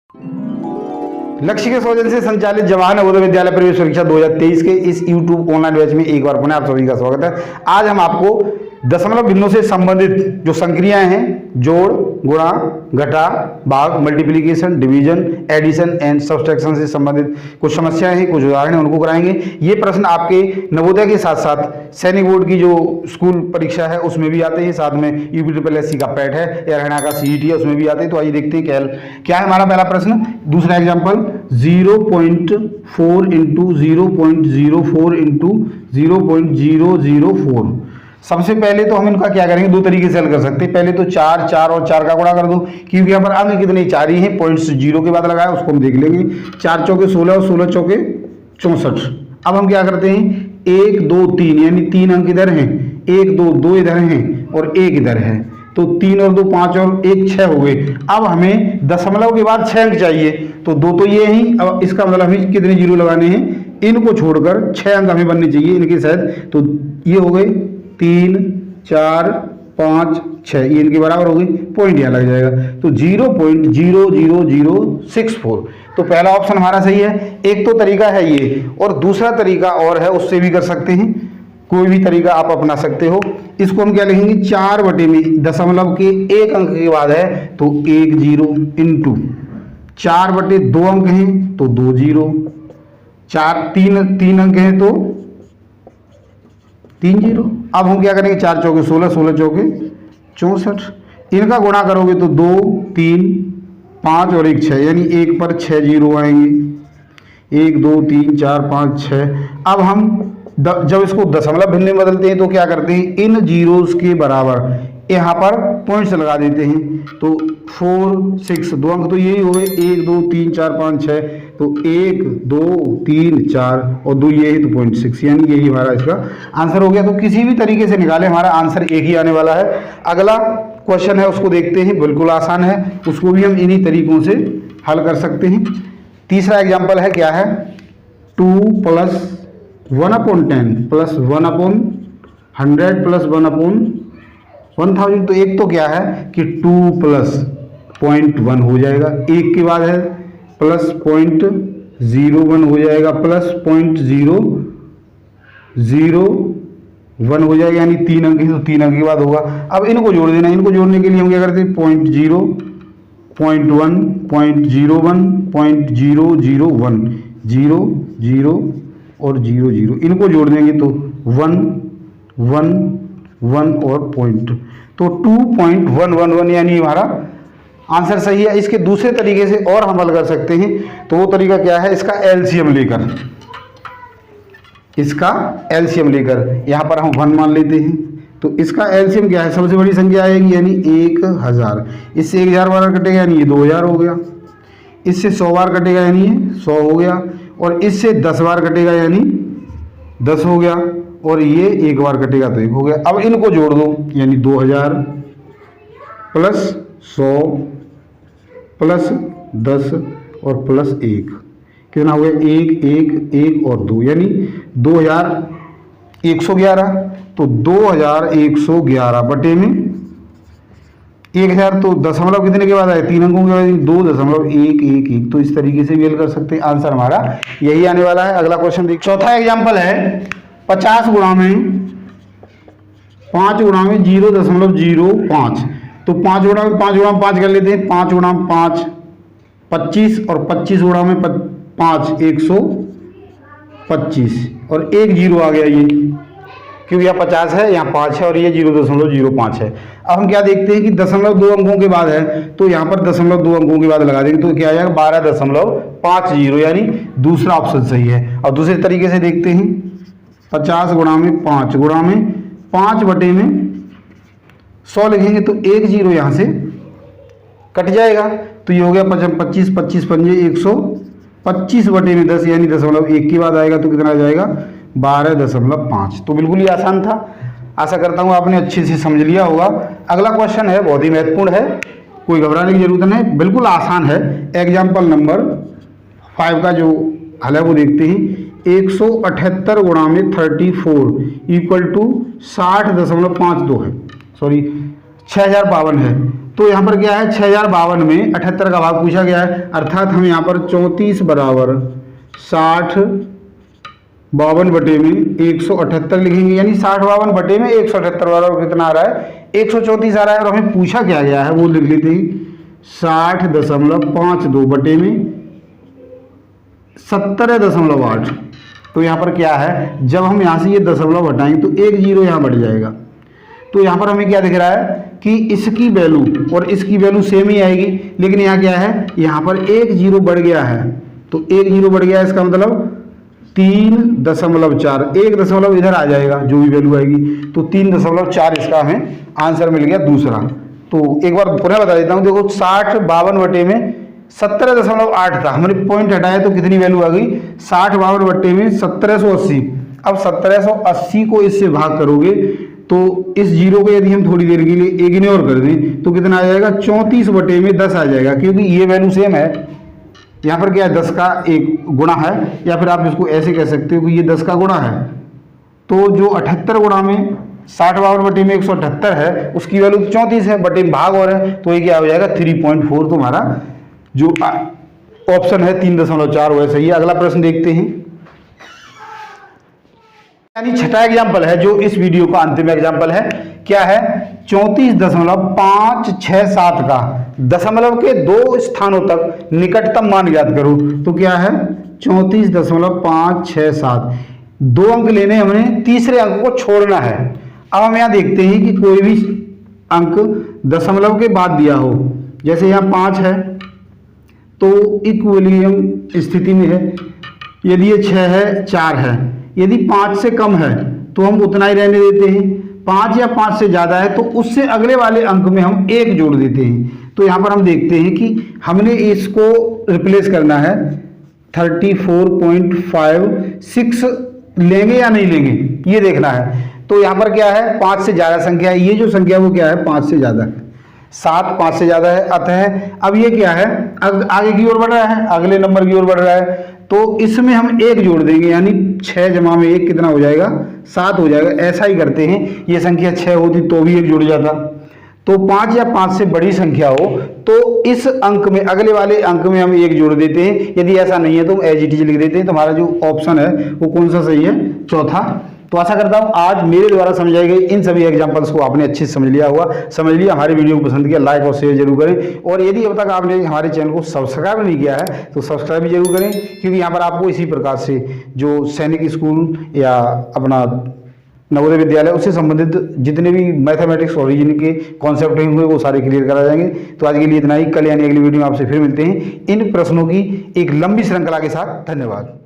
लक्ष्य के सौजन्य से संचालित जवाहर नवोदय विद्यालय प्रवेश परीक्षा 2023 के इस YouTube ऑनलाइन बैच में एक बार पुनः आप सभी का स्वागत है। आज हम आपको दशमलव बिंदु से संबंधित जो संक्रियाएं हैं, जोड़, गुणा, घटा, भाग, multiplication, division, addition and subtraction से संबंधित कुछ समस्याएं हैं, कुछ उदाहरण हैं, उनको कराएंगे। ये प्रश्न आपके नवोदय के साथ साथ सैनिक बोर्ड की जो स्कूल परीक्षा है उसमें भी आते हैं, साथ में UPSSC का पैट है या हरियाणा का CET है उसमें भी आते हैं। तो आइए देखते हैं क्या है हमारा पहला प्रश्न। दूसरा एग्जाम्पल 0.4 इंटू 0.04 इंटू 0.004। सबसे पहले तो हम इनका क्या करेंगे, दो तरीके से हल कर सकते हैं। पहले तो 4 4 और 4 का गुणा कर दो, क्योंकि यहाँ पर अंक कितने 4 ही हैं, पॉइंट्स 0 के बाद लगाया उसको हम देख लेंगे। 4 चौके 16 और 16 चौके 64। अब हम क्या करते हैं, 1 2 3 यानी 3 अंक इधर हैं, 1 2 2 इधर हैं और 1 इधर है, तो 3 और 2 5 और 1 6 हो गए। अब हमें दशमलव के बाद 6 अंक चाहिए, तो 2 तो ये ही। अब इसका मतलब हमें कितने जीरो लगाने हैं, इनको छोड़कर 6 अंक हमें बनने चाहिए इनके साथ। तो ये हो गए 3 4 5 6, ये इनके बराबर हो गई, पॉइंट यहाँ लग जाएगा। तो 0.00064। तो पहला ऑप्शन हमारा सही है। एक तो तरीका है ये, और दूसरा तरीका और है, उससे भी कर सकते हैं। कोई भी तरीका आप अपना सकते हो। इसको हम क्या लिखेंगे, 4 बटे में दशमलव के 1 अंक के बाद है तो 1 0 इंटू 4 बटे 2 अंक हैं तो 2 0, 3 अंक हैं तो 3 0। अब हम क्या करेंगे, 4 चौके 16 16 चौके 64। इनका गुणा करोगे तो 2 3 5 और 1 6, यानी 1 पर 6 जीरो आएंगे। 1 2 3 4 5 6। अब हम जब इसको दशमलव भिन्न में बदलते हैं तो क्या करते हैं, इन जीरोस के बराबर यहाँ पर पॉइंट्स लगा देते हैं। तो 4 6, 2 अंक तो यही हो गए, 1 2 3 4 5 6, तो 1 2 3 4 और 2 ये है तो 0.6, यानी यही हमारा इसका आंसर हो गया। तो किसी भी तरीके से निकाले हमारा आंसर एक ही आने वाला है। अगला क्वेश्चन है उसको देखते हैं, बिल्कुल आसान है, उसको भी हम इन्हीं तरीकों से हल कर सकते हैं। तीसरा एग्जाम्पल है, क्या है, 2 + 1/10 + 1/100 + 1/1000। तो एक तो क्या है कि 2 + 0.1 हो जाएगा, एक के बाद है प्लस 0.01 हो जाएगा, प्लस 0.001 हो जाएगा, यानी 3 अंक है तो 3 अंक के बाद होगा। अब इनको जोड़ देना, इनको जोड़ने के लिए हम क्या करते हैं, 0.0 0.1 0.01 0.001 0 0 और 0 0, इनको जोड़ देंगे तो 1 1 1 और पॉइंट, तो 2.111 यानी हमारा आंसर सही है। इसके दूसरे तरीके से और हम हल कर सकते हैं। तो वो तरीका क्या है, इसका एलसीएम लेकर, यहाँ पर हम 1 मान लेते हैं। तो इसका एलसीएम क्या है, सबसे बड़ी संख्या आएगी यानी 1000। इससे 1000 बार कटेगा यानी ये 2000 हो गया। इससे 100 बार कटेगा यानी ये 100 हो गया, और इससे 10 बार कटेगा यानी 10 हो गया, और ये 1 बार कटेगा तो 1 हो गया। अब इनको जोड़ दो, यानी 2000 प्लस 100 प्लस 10 और प्लस 1, कितना हो गया, 1 1 1 और 2, यानी 2111। तो 2111 बटे में 1000, तो दशमलव कितने के बाद आए, 3 अंकों के बाद, 2.111। तो इस तरीके से भी हल कर सकते हैं, आंसर हमारा यही आने वाला है। अगला क्वेश्चन देखिए, चौथा एग्जांपल है 50 गुणा में 5 गुणा में 0.05। तो 5 गुणा में 5 कर लेते हैं, 5 गुणा में 5 25, और 25 गुणा में 5 125, और 1 0 आ गया ये, क्योंकि यहाँ 50 है, यहाँ 5 है, और ये 0.05 है। अब हम क्या देखते हैं कि दशमलव 2 अंकों के बाद है, तो यहाँ पर दशमलव 2 अंकों के बाद लगा देंगे, तो क्या आ जाएगा 12.50, यानी दूसरा ऑप्शन सही है। और दूसरे तरीके से देखते हैं, 50 गुणा में 5 गुणा में 5 बटे में 100 लिखेंगे तो 1 0 यहाँ से कट जाएगा, तो ये हो गया 25 25 पंजे 125 बटे में 10, यानी दशमलव 1 के बाद आएगा तो कितना आ जाएगा 12.5। तो बिल्कुल ही आसान था। आशा करता हूँ आपने अच्छे से समझ लिया होगा। अगला क्वेश्चन है, बहुत ही महत्वपूर्ण है, कोई घबराने की जरूरत नहीं, बिल्कुल आसान है। एग्जाम्पल नंबर 5 का जो हल है वो देखते हैं। 178 गुणा में 34 = 60.52 है, सॉरी 6052 है। तो यहाँ पर क्या है 6052 में 78 का भाग पूछा गया है, अर्थात हम यहाँ पर 34 बराबर 60 52 बटे में 178 लिखेंगे, यानी 60 52 बटे में 178 बराबर कितना आ रहा है 134 आ रहा है। और हमें पूछा क्या गया है वो लिख लेते हैं 60.52 बटे में 70.8। तो यहाँ पर क्या है जब हम यहाँ से ये दशमलव हटाएंगे तो एक जीरो यहाँ बढ़ जाएगा। तो यहाँ पर हमें क्या दिख रहा है कि इसकी वैल्यू और इसकी वैल्यू सेम ही आएगी, लेकिन यहाँ क्या है यहाँ पर एक जीरो बढ़ गया है। तो एक जीरो बढ़ गया है इसका मतलब 3.4, एक दशमलव इधर आ जाएगा जो भी वैल्यू आएगी, तो 3.4 इसका हमें आंसर मिल गया दूसरा। तो एक बार पुनः बता देता हूँ, देखो 60 52 बटे में 70.8 था, हमने पॉइंट हटाया तो कितनी वैल्यू आ गई 60 52 बटे में 1780। अब 1780 को इससे भाग करोगे तो इस जीरो को यदि हम थोड़ी देर के लिए इग्नोर कर दें तो कितना आ जाएगा 34 बटे में 10 आ जाएगा, क्योंकि ये वैल्यू सेम है। यहाँ पर क्या है 10 का एक गुणा है, या फिर आप इसको ऐसे कह सकते हो कि ये 10 का गुणा है। तो जो 78 गुणा में 60 52 बटे में 178 है उसकी वैल्यू 34 है, बटे में भाग और है, तो ये क्या हो जाएगा 3.4। तुम्हारा जो ऑप्शन है 3.4 वह सही है। अगला प्रश्न देखते हैं, यानी छठा एग्जाम्पल है जो इस वीडियो का अंतिम एग्जाम्पल है। क्या है 34.567 का दशमलव के 2 स्थानों तक निकटतम मान ज्ञात करो। तो क्या है 34.567, 2 अंक लेने हमने, तीसरे अंक को छोड़ना है। अब हम यहाँ देखते हैं कि कोई भी अंक दशमलव के बाद दिया हो, जैसे यहाँ 5 है तो इक्विलिब्रियम स्थिति में है, यदि ये 6 है 4 है, यदि 5 से कम है तो हम उतना ही रहने देते हैं, 5 या 5 से ज़्यादा है तो उससे अगले वाले अंक में हम 1 जोड़ देते हैं। तो यहाँ पर हम देखते हैं कि हमने इसको रिप्लेस करना है 34.56 लेंगे या नहीं लेंगे ये देखना है। तो यहाँ पर क्या है 5 से ज़्यादा संख्या है, ये जो संख्या वो क्या है 5 से ज़्यादा है, 7 5 से ज़्यादा है, अतः अब ये क्या है आगे की ओर बढ़ रहा है, अगले नंबर की ओर बढ़ रहा है, तो इसमें हम 1 जोड़ देंगे, यानी 6 जमा में 1 कितना हो जाएगा 7 हो जाएगा। ऐसा ही करते हैं, ये संख्या 6 होती तो भी 1 जुड़ जाता। तो 5 या 5 से बड़ी संख्या हो तो इस अंक में अगले वाले अंक में हम 1 जोड़ देते हैं, यदि ऐसा नहीं है तो हम एज इट इज लिख देते हैं। तो हमारा जो ऑप्शन है वो कौन सा सही है, चौथा। तो आशा करता हूं आज मेरे द्वारा समझाई गई इन सभी एग्जांपल्स को आपने अच्छे से समझ लिया होगा। समझ लिया, हमारी वीडियो को पसंद किया लाइक और शेयर जरूर करें, और यदि अब तक आपने हमारे चैनल को सब्सक्राइब नहीं किया है तो सब्सक्राइब भी जरूर करें, क्योंकि यहाँ पर आपको इसी प्रकार से जो सैनिक स्कूल या अपना नवोदय विद्यालय उससे संबंधित जितने भी मैथमेटिक्स ओरिजिन के कॉन्सेप्ट हुए वो सारे क्लियर करा जाएंगे। तो आज के लिए इतना ही, कल यानी अगली वीडियो में आपसे फिर मिलते हैं इन प्रश्नों की एक लंबी श्रृंखला के साथ। धन्यवाद।